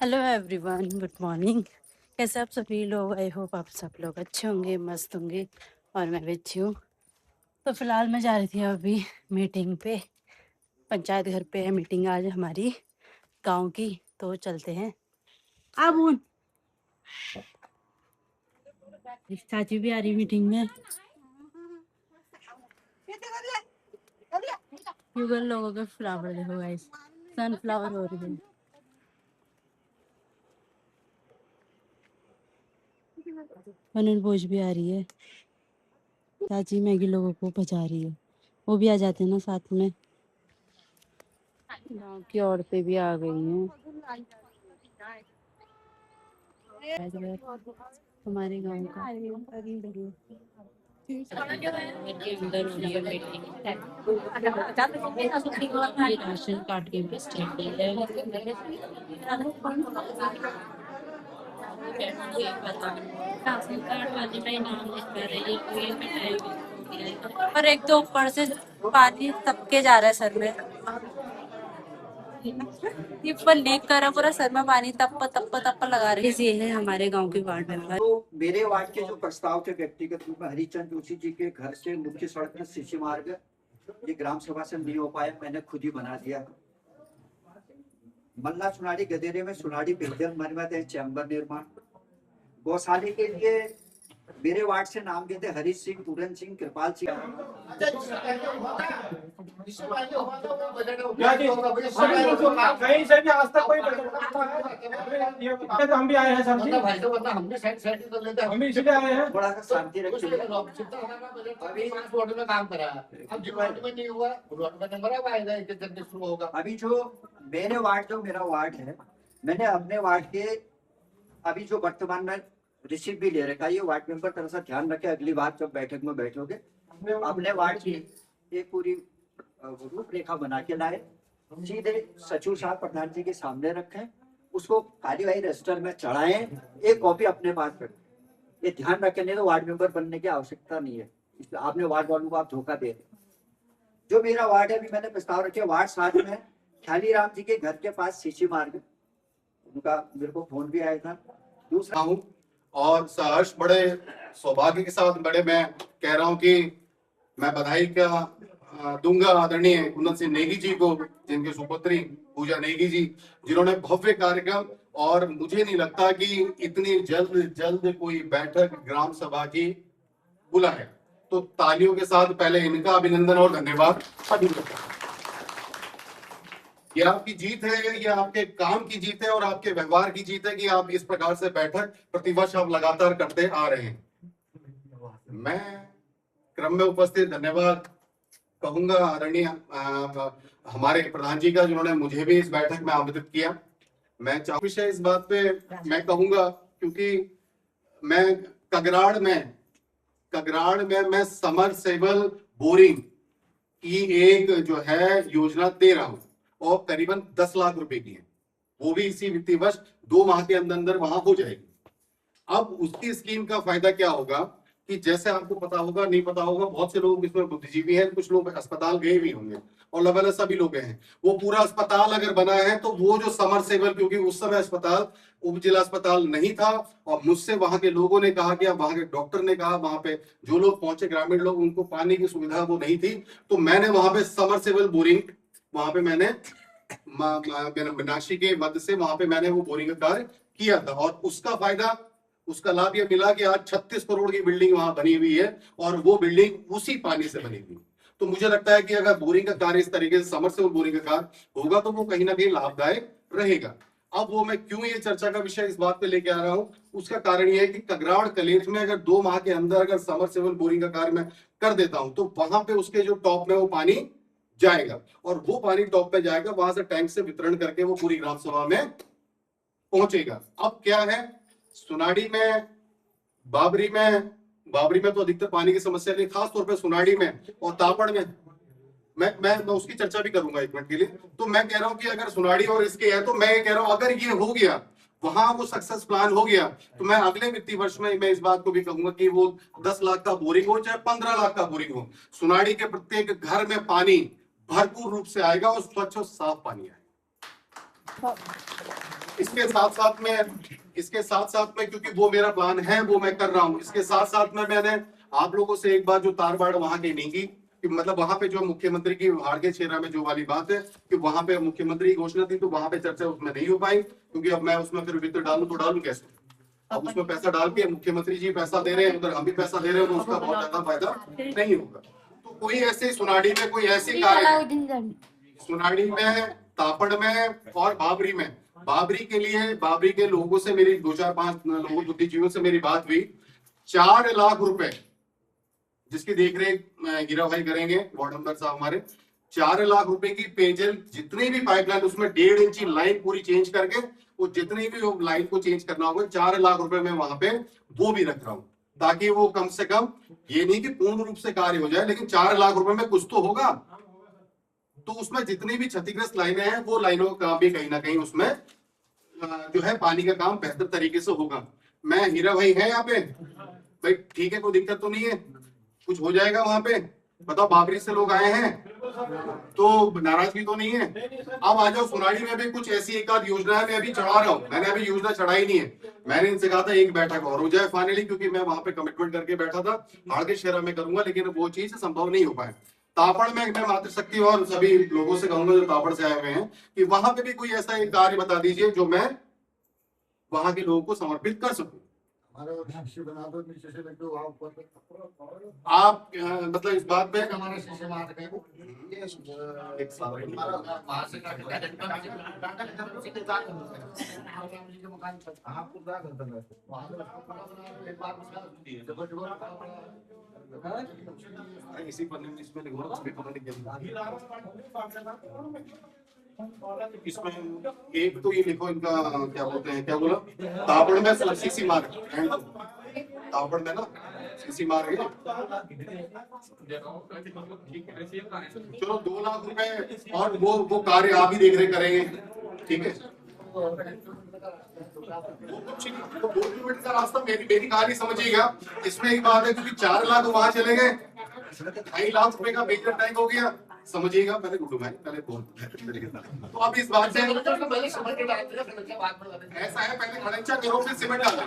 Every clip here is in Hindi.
Hello everyone, good morning. कैसे आप सभी लोग? आई होप आप सब लोग अच्छे होंगे, मस्त होंगे और मैं भी अच्छी हूँ। तो फिलहाल मैं जा रही थी अभी मीटिंग पे। पंचायत घर पे है मीटिंग आज हमारी गांव की, तो चलते हैं। अब उन चाची भी आ रही मीटिंग में। युगल लोगों के फ्लावर देखो गाइस, सनफ्लावर हो रही है। बनन भोज भी आ रही है। चाची मैगी लोगों को बचा रही है, वो भी आ जाते हैं ना साथ में। गांव की औरतें भी आ गई हैं हमारे गांव का। राशन कार्ड के भी स्टेटमेंट है। राशन कार्ड वाले का ही नाम लिखा रही है और एक तो ऊपर से पानी टपके जा रहा है सर में। ये पर लीक कर रहा पूरा सर में पानी, तप्प तप्प तप्प लगा रही है। ये है हमारे गांव के वार्ड मेंबर। तो मेरे वार्ड के जो प्रस्ताव थे व्यक्तिगत रूप में हरिचंद जोशी जी के घर से मुख्य सड़क में शिशु मार्ग, ये ग्राम सभा से नहीं हो पाया, मैंने खुद ही बना दिया। मल्ला सुनाड़ी गदेरे में सुनाड़ी पेयजल मरम्मत है, चैम्बर निर्माण। गौशाले के लिए मेरे वार्ड से नाम गए थे हरीश सिंह, पूरन सिंह, कृपाल सिंह। हम भी आए हैं सर जी, हम भी इसलिए आए हैं। थोड़ा सा शांति रखिए। अभी वार्ड में काम करा, अब जो वार्ड में नहीं हुआ वार्ड में नंबर अब आएगा, एक जल्दी शुरू होगा। अभी जो मेरे वार्ड, जो मेरा वार्ड है, मैंने अपने वार्ड के अभी जो वर्तमान में रिसीव भी ले रखा है। ये वार्ड मेंबर तरह से ध्यान रखे, अगली बार जब बैठक में बैठोगे अपने वार्ड की एक पूरी रूपरेखा बना के लाए, सीधे सचिव साहब प्रधान जी के सामने रखें, उसको कार्यवाही रजिस्टर में चढ़ाएं, एक कॉपी अपने पास रखें। ये ध्यान रखें, नहीं तो वार्ड मेंबर बनने की आवश्यकता नहीं है। आपने वार्ड वालों को आप धोखा दे रहे। जो मेरा वार्ड है, अभी मैंने प्रस्ताव रखे वार्ड 7 में ख्याली राम जी के घर के पास सीसी मार्ग, उनका मेरे को फोन भी आया था। दूसरा हूँ और सहर्ष बड़े सौभाग्य के साथ बड़े मैं कह रहा हूँ कि मैं बधाई का दूंगा आदरणीय उन्नत सिंह नेगी जी को, जिनके सुपुत्री पूजा नेगी जी, जिन्होंने भव्य कार्यक्रम, और मुझे नहीं लगता कि इतनी जल्द कोई बैठक ग्राम सभा की बुला है। तो तालियों के साथ पहले इनका अभिनंदन और धन्यवाद। ये आपकी जीत है, ये आपके काम की जीत है और आपके व्यवहार की जीत है कि आप इस प्रकार से बैठक प्रतिवर्ष आप लगातार करते आ रहे हैं। मैं क्रम में उपस्थित धन्यवाद कहूंगा आदरणीय हमारे प्रधान जी का, जिन्होंने मुझे भी इस बैठक में आमंत्रित किया। मैं विषय इस बात पे मैं कहूंगा, क्योंकि मैं कगराड़ में मैं समरसेबल बोरिंग की एक जो है योजना दे रहा हूं और करीबन 10 लाख रुपए की है। वो भी इसी वित्तीय वर्ष 2 माह के अंदर वहां हो जाएगी। अब उसकी स्कीम का फायदा क्या होगा कि जैसे आपको पता होगा, नहीं पता होगा, बहुत से लोग इसमें बुद्धिजीवी हैं, कुछ लोग अस्पताल गए भी होंगे और लगभग सभी लोग गए हैं। वो पूरा अस्पताल अगर बना है तो वो जो समरसेबल, क्योंकि उस समय अस्पताल उप जिला अस्पताल नहीं था और मुझसे वहां के लोगों ने कहा कि वहां के डॉक्टर ने कहा, वहां पे जो लोग पहुंचे ग्रामीण लोग, उनको पानी की सुविधा वो नहीं थी, तो मैंने वहां पे समरसेबल बोरिंग, वहां पे मैंने मीनाक्षी के मध्य से वहां पे मैंने वो बोरिंग का कार्य किया था और उसका फायदा, उसका लाभ ये मिला कि आज 36 करोड़ की बिल्डिंग वहां बनी हुई है और वो बिल्डिंग उसी पानी से बनी हुई। तो मुझे लगता है कि अगर बोरिंग का कार्य इस तरीके से समरसेबल बोरिंग का कार्य होगा तो वो कहीं ना कहीं लाभदायक रहेगा। अब वो मैं क्यों ये चर्चा का विषय इस बात पे लेके आ रहा हूं, उसका कारण ये है कि कगराड़ कलेज में अगर 2 माह के अंदर अगर समरसेबल बोरिंग का कार्य मैं कर देता हूं तो वहां पे उसके जो टॉप में वो पानी जाएगा और वो पानी टॉप पे जाएगा, वहां से टैंक से वितरण करके वो पूरी ग्राम सभा में पहुंचेगा। अब क्या है, सुनाड़ी में, बाबरी में तो अधिकतर पानी की समस्या नहीं, खास तौर पे सुनाड़ी में और तापड़ में मैं उसकी चर्चा भी करूंगा 1 मिनट के लिए। तो मैं कह रहा हूं कि अगर सुनाड़ी और इसके है, तो मैं ये कह रहा हूं अगर ये हो गया, वहां वो सक्सेस प्लान हो गया, तो मैं अगले वित्तीय वर्ष में मैं इस बात को भी कहूंगा कि वो 10 लाख का बोरिंग हो चाहे 15 लाख का बोरिंग हो, सुनाड़ी के प्रत्येक घर में पानी भरपूर रूप से आएगा और स्वच्छ और साफ पानी आएगा। इसके साथ साथ में क्योंकि वो मेरा प्लान है वो मैं कर रहा हूँ। इसके साथ साथ में मैंने आप लोगों से एक बात जो तार बाड़ वहां की नहीं की कि मतलब वहां पे जो मुख्यमंत्री की हाड़के छेरा में जो वाली बात है कि वहां पे मुख्यमंत्री की घोषणा थी तो वहां पे चर्चा उसमें नहीं हो पाई क्योंकि अब मैं उसमें फिर वित्त डालूं तो डालूं कैसे? अब उसमें पैसा डाल के मुख्यमंत्री जी पैसा दे रहे हैं उधर हम भी पैसा दे रहे हैं तो उसका बहुत ज्यादा फायदा नहीं होगा। तो कोई ऐसे सुनाड़ी में कोई ऐसी कार्य सुनाड़ी में, तापड़ में और बाबरी के लिए बाबरी के लोगों से मेरी 2-4-5 लोगों बुद्धिजीवियों से मेरी बात हुई। 4 लाख रुपए जिसकी देखरेख हीरा भाई करेंगे, वार्ड मेंबर साहब हमारे, 4 लाख रुपए की पेयजल जितनी भी पाइपलाइन उसमें 1.5 इंची लाइन पूरी चेंज करके वो जितनी भी लाइन को चेंज करना होगा 4 लाख रुपए में वहां पे वो भी रख रहा हूं ताकि वो कम से कम ये नहीं कि पूर्ण रूप से कार्य हो जाए लेकिन 4 लाख रुपए में कुछ तो होगा। तो उसमें जितनी भी क्षतिग्रस्त लाइनें हैं वो लाइनों का काम भी कहीं ना कहीं उसमें जो है पानी का काम बेहतर तरीके से होगा। मैं हीरा भाई है यहाँ पे भाई, ठीक है, कोई दिक्कत तो नहीं है, कुछ हो जाएगा वहां पे। बताओ बाबरी से लोग आए हैं तो नाराजगी तो नहीं है। अब आ जाओ सुनाड़ी में भी कुछ ऐसी एक आध योजना है, मैं अभी चढ़ा रहा हूँ, मैंने अभी योजना चढ़ाई नहीं है। मैंने इनसे कहा था एक बैठक और हो जाए फाइनली क्योंकि मैं वहां पे कमिटमेंट करके बैठा था हाड़के शहर में करूंगा लेकिन वो चीज संभव नहीं हो पाए। तापड़ में मैं मातृशक्ति और सभी लोगों से कहूंगा जो तापड़ से आए हुए हैं कि वहां पे भी कोई ऐसा एक कार्य बता दीजिए जो मैं वहां के लोगों को समर्पित कर सकूं। बना दो, नीचे से लग दो आप मतलब इस बात पे हमारे शीशे मार के एक साल वहां से आपको क्या करता है वहां इसी पन्ने में इसमें लिखो सभी पन्ने लिख इसमें एक तो ये लिखो इनका क्या बोलते हैं, क्या बोला तापड़ में सीसी मार्ग, तापड़ में ना सीसी मार्ग है। चलो 2 लाख रुपए और वो कार्य आप ही देख रेख करेंगे, ठीक है। तो 2 किलोमीटर का रास्ता मेरी कहानी समझिएगा। इसमें एक बात है क्योंकि 4 लाख वहां चले गए, 2.5 लाख रुपए का मेजर टैंक हो गया, समझिएगा। पहले गुड्डू भाई पहले बोल तो अब इस बात से ऐसा है, पहले खड़ंचा करो फिर सीमेंट डालो।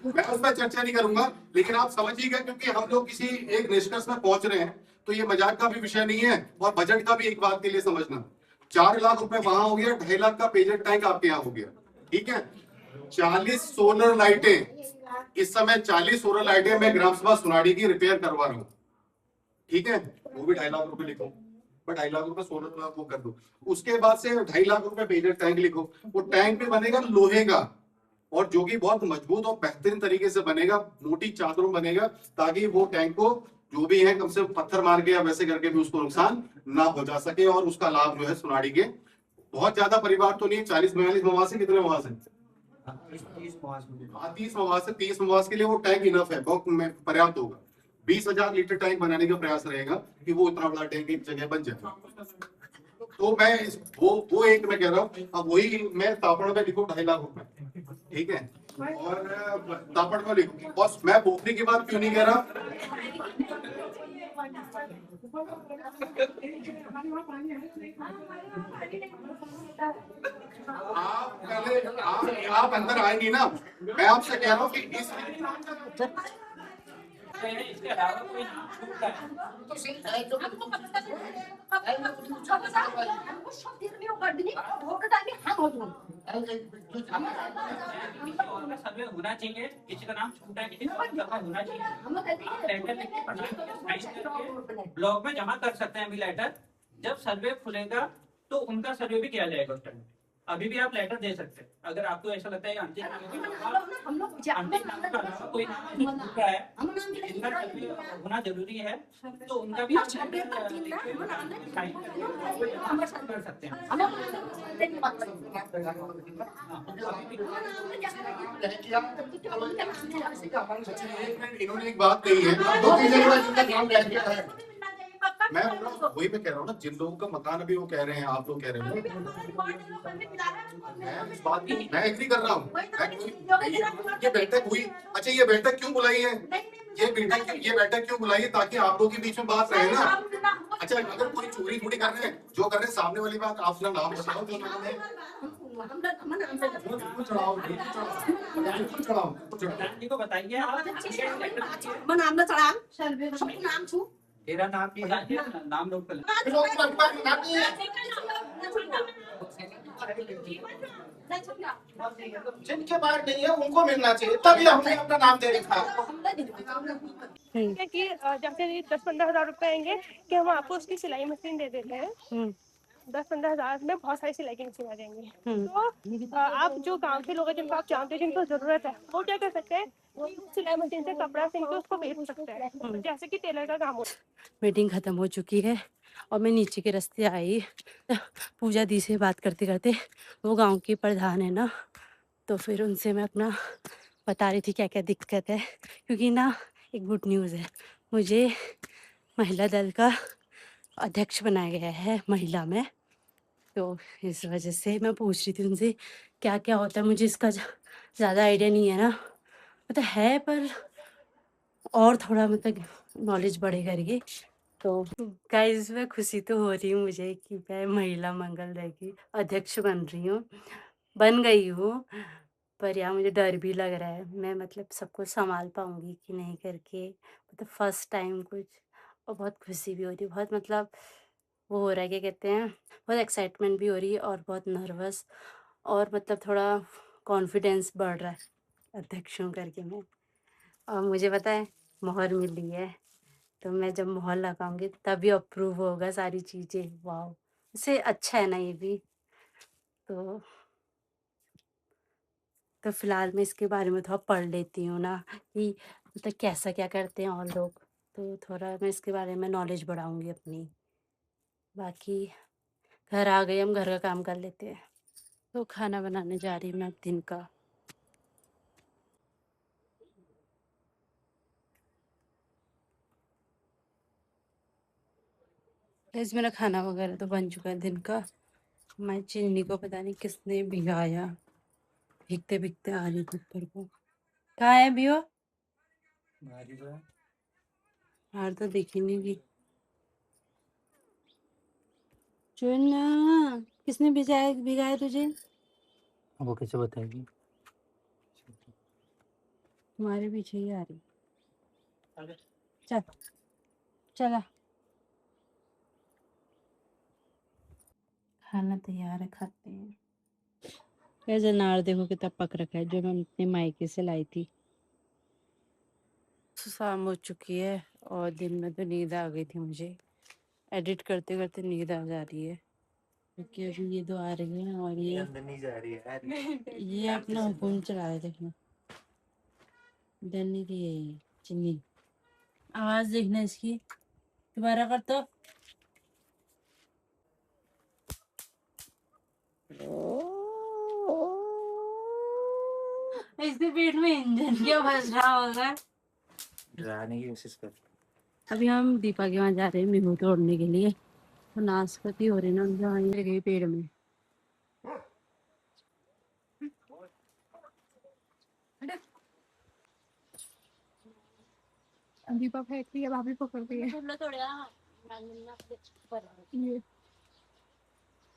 मैं उस पर चर्चा नहीं करूंगा लेकिन आप समझिएगा क्योंकि हम लोग किसी एक निष्कर्ष में पहुंच रहे हैं तो ये मजाक का भी विषय नहीं है और बजट का भी एक बात के लिए समझना। 4 लाख रुपए वहां हो गया, 2.5 लाख का पेजर टैंक आपके यहाँ हो गया, ठीक है। 40 सोलर लाइटें, इस समय 40 सोलर लाइटें मैं ग्राम सभा सुनाड़ी की रिपेयर करवा रहा हूँ, ठीक है। वो भी 2.5 लाख रुपए लिखो, बट 2.5 लाख रुपए सोलर वो कर दो। उसके बाद से 2.5 लाख रुपए पेजर टैंक लिखो। वो टैंक भी बनेगा लोहे का और जो कि बहुत मजबूत और बेहतरीन तरीके से बनेगा, मोटी चादरों बनेगा ताकि वो टैंक को जो भी है कम से कम पत्थर मार के या वैसे करके भी उसको नुकसान ना हो जा सके और उसका लाभ जो है सुनाड़ी के बहुत ज्यादा परिवार तो नहीं, 40-42 मवासे, कितने मवासे 30 मवास के लिए वो टैंक इनफ है, बहुत पर्याप्त होगा। 20,000 लीटर टैंक बनाने का प्रयास रहेगा कि वो इतना बड़ा टैंक एक जगह बन जाए। तो मैं वो एक मैं कह रहा हूँ, अब वही मैं तापड़ में लिखूं 2.5 लाख रुपए, ठीक है। और तापड़ में लिखूं, और मैं पोखरी की बात क्यों नहीं कह रहा, आप पहले आप अंदर आएंगी ना, मैं आपसे कह रहा हूँ कि इस इसके अलावा कोई नाम छूटता है तो सही है जो सर्वे होना चाहिए, किसी का नाम छूटा है, किसी का दफा होना चाहिए। लेटर लिख के ब्लॉक में जमा कर सकते हैं अभी लेटर। जब सर्वे खुलेगा तो उनका सर्वे भी किया जाएगा उस टाइम। अभी भी आप लेटर दे सकते हैं अगर आपको ऐसा लगता है अंतिम कोई है इनका सर्वे होना जरूरी है तो उनका भी कर सकते हैं। इन्होंने एक बात कही है, मैं वही मैं कह रहा हूँ ना, जिन लोगों का मकान अभी वो कह रहे हैं, आप लोग कह रहे हो, मैं इस बात की मैं एग्री कर रहा हूँ। ये बैठक हुई, अच्छा ये बैठक क्यों बुलाई है, ये बैठक क्यों बुलाई है ताकि आप लोगों के बीच में बात रहे ना। अच्छा अगर कोई चोरी थोड़ी कर रहे हैं, जो कर रहे हैं सामने वाली बात, आप अपना नाम बताओ, जो नाम है बिल्कुल चढ़ाओ, बिल्कुल चढ़ाओ, बिल्कुल चढ़ाओ, बिल्कुल चढ़ाओ। प्रधान जी को बताइए आप नाम ना चढ़ा सबको नाम छू मेरा नाम भी है, नाम नोट कर लें। जिनके पास नहीं है उनको मिलना चाहिए, तभी हमने अपना नाम दे रखा है। कि जैसे 10-15 हज़ार रुपए आएंगे कि हम आपको उसकी सिलाई मशीन दे देते हैं। 10-15 हज़ार में बहुत सारी सिलाई की मशीन आ जाएंगी। तो आप जो गांव के लोग हैं जिनको आप जानते हैं जिनको जरूरत है वो क्या कर सकते हैं, वो सिलाई मशीन से कपड़ा सिल के उसको बेच सकते हैं, जैसे कि टेलर का काम होता है। मीटिंग ख़त्म हो चुकी है और मैं नीचे के रास्ते आई। पूजा दी से बात करते करते, वो गांव की प्रधान है ना, तो फिर उनसे मैं अपना बता रही थी क्या क्या दिक्कत है, क्योंकि ना एक गुड न्यूज़ है, मुझे महिला दल का अध्यक्ष बनाया गया है महिला में। तो इस वजह से मैं पूछ रही थी उनसे क्या क्या होता है, मुझे इसका ज़्यादा आइडिया नहीं है ना, मतलब है पर और थोड़ा मतलब नॉलेज बढ़े करके। तो गाइस मैं खुशी तो हो रही हूँ मुझे कि मैं महिला मंगल दल की अध्यक्ष बन रही हूँ, बन गई हूँ, पर यार मुझे डर भी लग रहा है मैं मतलब सबको संभाल पाऊँगी कि नहीं करके, मतलब फर्स्ट टाइम कुछ, और बहुत खुशी भी हो रही है, बहुत मतलब वो हो रहा है क्या कहते हैं, बहुत एक्साइटमेंट भी हो रही है और बहुत नर्वस, और मतलब थोड़ा कॉन्फिडेंस बढ़ रहा है अध्यक्ष हूँ करके मैं। और मुझे पता है मोहर मिली है, तो मैं जब मोहर लगाऊंगी तभी अप्रूव होगा सारी चीज़ें। वाह, इससे अच्छा है ना ये भी। तो फिलहाल मैं इसके बारे में थोड़ा पढ़ लेती हूँ ना कि मतलब कैसा क्या करते हैं और लोग, तो थोड़ा मैं इसके बारे में नॉलेज बढ़ाऊंगी अपनी। बाकी घर आ गए, हम घर का काम कर लेते हैं। तो खाना बनाने जा रही हूँ मैं अब दिन का। गैस मेरा खाना वगैरह तो बन चुका है दिन का। मैं चीनी को पता नहीं किसने भिगाया, भीगते भीगते आ रही थी ऊपर को। कहाँ है अभी वो? बाहर तो दिख ही नहीं गई। चुन, किसने भिजाया भिगाया तुझे? वो कैसे बताएगी? तुम्हारे पीछे ही आ रही। चल चला। खाना तैयार है, खाते हैं। कैसे अनार देखो कितना पक रखा है, जो मैं अपने मायके से लाई थी। शाम हो चुकी है और दिन में तो नींद आ गई थी मुझे, एडिट करते करते नींद आ जा रही है, क्योंकि अभी ये दो आ रही हैं और ये अंदर नहीं जा रही है। ये अपना हुकुम चला रहे। देखना डरने की है चिन्नी। आवाज देखना इसकी, दोबारा कर तो। इसके पेट में इंजन क्या बज रहा होगा। डराने की कोशिश कर। अभी हम दीपा के वहाँ जा रहे हैं मीनू तोड़ने के लिए, तो नाशपाती हो रही ना जहाँ ये गई पेड़ में। दीपा फेंक रही है, भाभी पकड़ रही है।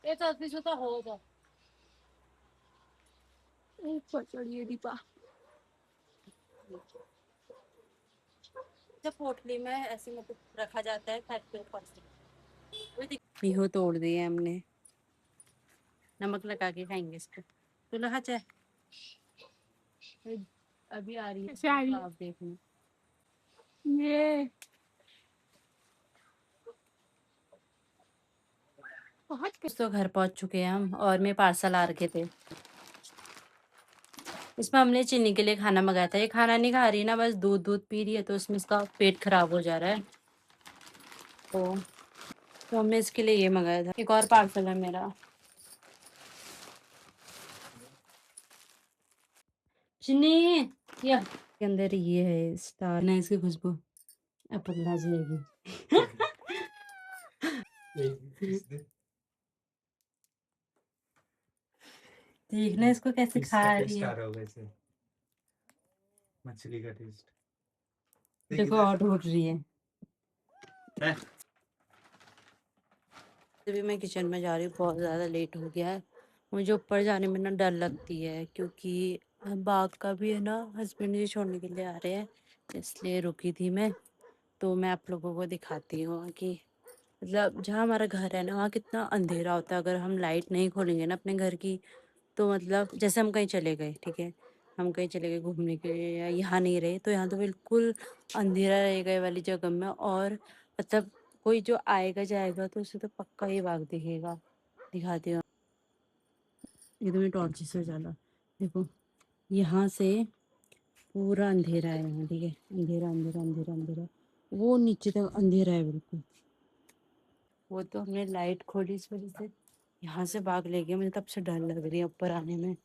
ये तो अभी तो होगा। पकड़िए दीपा। जब पोटली में ऐसे मतलब रखा जाता है फैक्ट्री पर। पीहो तोड़ दिए हमने, नमक लगा के खाएंगे इसको। तो लगा चाहे अभी आ रही है, कैसे आ रही है? आप देखना। ये बहुत तो घर पहुंच चुके हैं हम, और मैं पार्सल आ रखे थे। इसमें हमने चीनी के लिए खाना मंगाया था, ये खाना नहीं खा रही ना, बस दूध दूध पी रही है, तो इसमें इसका पेट खराब हो जा रहा है। तो हमने इसके लिए ये मंगाया था। एक और पार्सल है मेरा। चीनी या के अंदर ये है स्टार ना, इसकी खुशबू अब पगला जाएगी। देखना इसको कैसे खा रही है। मछली का टेस्ट देखो और ढूंढ रही है। अभी मैं किचन में जा रही हूँ, बहुत ज़्यादा लेट हो गया है। मुझे ऊपर जाने में ना डर लगती है, क्योंकि बाग का भी है ना, हस्बैंड जी छोड़ने के लिए आ रहे हैं, इसलिए रुकी थी मैं। तो मैं आप लोगों को दिखाती हूँ कि मतलब जहाँ हमारा घर है ना, वहाँ कितना अंधेरा होता है। अगर हम लाइट नहीं खोलेंगे ना अपने घर की, तो मतलब जैसे हम कहीं चले गए, ठीक है, हम कहीं चले गए घूमने के लिए या यहाँ नहीं रहे, तो यहाँ तो बिल्कुल अंधेरा रहेगा ये वाली जगह में। और मतलब कोई जो आएगा जाएगा तो उसे तो पक्का ही बाग दिखेगा। दिखाती हूँ, एकदम ही टॉर्च से उजाला। देखो, यहाँ से पूरा अंधेरा है यहाँ, ठीक है, अंधेरा अंधेरा अंधेरा अंधेरा, वो नीचे तक अंधेरा है बिल्कुल। वो तो हमने लाइट खोली इस वजह से यहाँ से भाग ले गया। मुझे तब से डर लग रही है ऊपर आने में।